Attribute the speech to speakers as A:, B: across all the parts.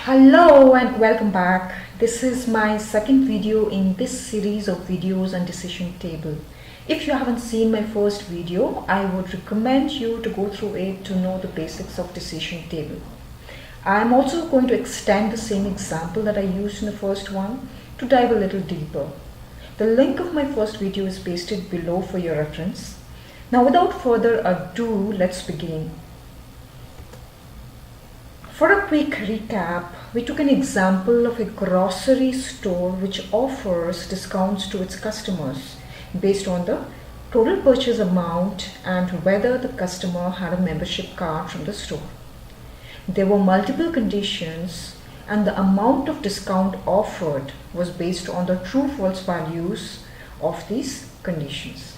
A: Hello and welcome back. This is my second video in this series of videos on decision table. If you haven't seen my first video, I would recommend you to go through it to know the basics of decision table. I'm also going to extend the same example that I used in the first one to dive a little deeper. The link of my first video is pasted below for your reference. Now without further ado, let's begin. For a quick recap, we took an example of a grocery store which offers discounts to its customers based on the total purchase amount and whether the customer had a membership card from the store. There were multiple conditions and the amount of discount offered was based on the true-false values of these conditions.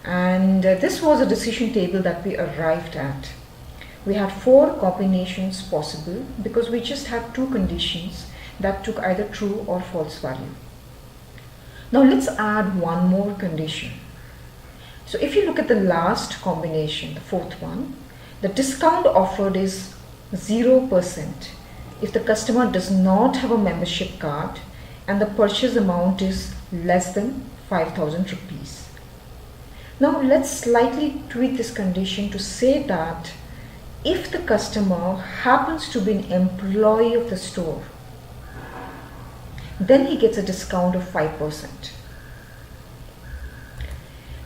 A: And this was a decision table that we arrived at. We had 4 combinations possible because we just had 2 conditions that took either true or false value. Now let's add one more condition. So if you look at the last combination, the 4th one, the discount offered is 0% if the customer does not have a membership card and the purchase amount is less than 5,000 rupees. Now let's slightly tweak this condition to say that if the customer happens to be an employee of the store, then he gets a discount of 5%.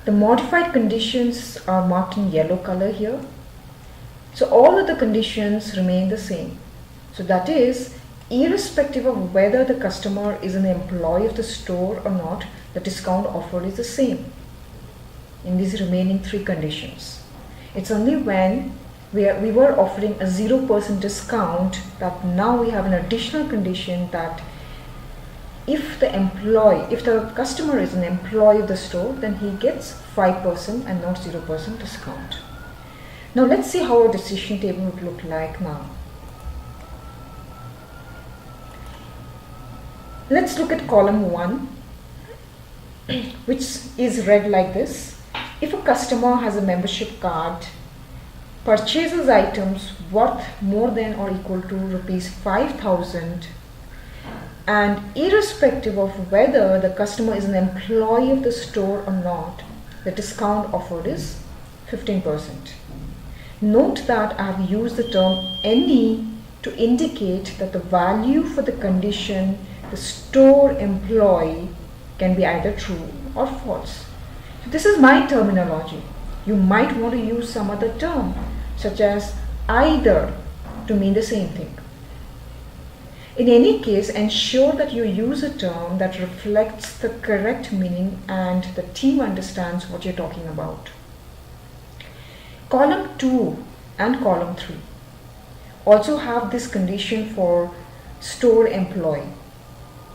A: The modified conditions are marked in yellow color here. So all of the conditions remain the same. So that is, irrespective of whether the customer is an employee of the store or not, the discount offered is the same in these remaining 3 conditions. It's only when we were offering a 0% discount that now we have an additional condition that if the customer is an employee of the store, then he gets 5% and not 0% discount. Now let's see how our decision table would look like now. Let's look at column 1, which is read like this. If a customer has a membership card, purchases items worth more than or equal to rupees 5,000, and irrespective of whether the customer is an employee of the store or not, the discount offered is 15%. Note that I have used the term any to indicate that the value for the condition the store employee can be either true or false. So this is my terminology. You might want to use some other term, such as either, to mean the same thing. In any case, ensure that you use a term that reflects the correct meaning and the team understands what you're talking about. Column 2 and column 3 also have this condition for store employee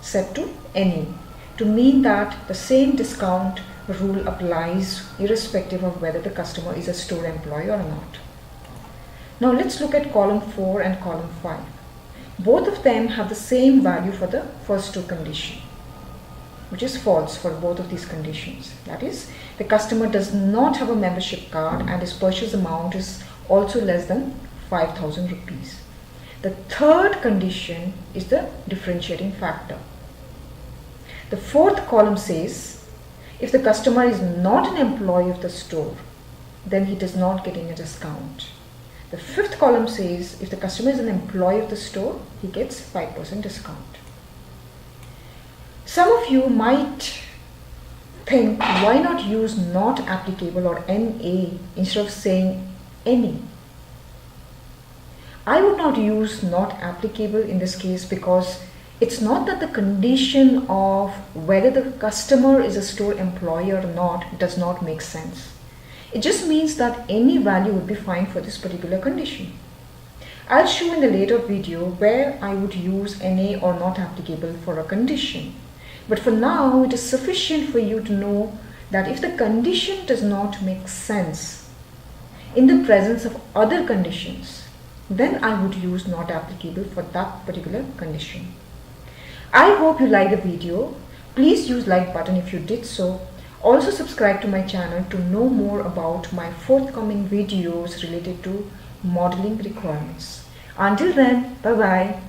A: set to any to mean that the same discount rule applies irrespective of whether the customer is a store employee or not. Now let's look at column 4 and column 5. Both of them have the same value for the first 2 conditions, which is false for both of these conditions. That is, the customer does not have a membership card and his purchase amount is also less than 5,000 rupees. The 3rd condition is the differentiating factor. The 4th column says, if the customer is not an employee of the store, then he does not get any discount. The 5th column says, if the customer is an employee of the store, he gets 5% discount. Some of you might think, why not use not applicable or NA instead of saying any? I would not use not applicable in this case because it's not that the condition of whether the customer is a store employee or not does not make sense. It just means that any value would be fine for this particular condition. I'll show in the later video where I would use NA or not applicable for a condition. But for now, it is sufficient for you to know that if the condition does not make sense in the presence of other conditions, then I would use not applicable for that particular condition. I hope you liked the video. Please use like button if you did so. Also subscribe to my channel to know more about my forthcoming videos related to modeling requirements. Until then, bye bye.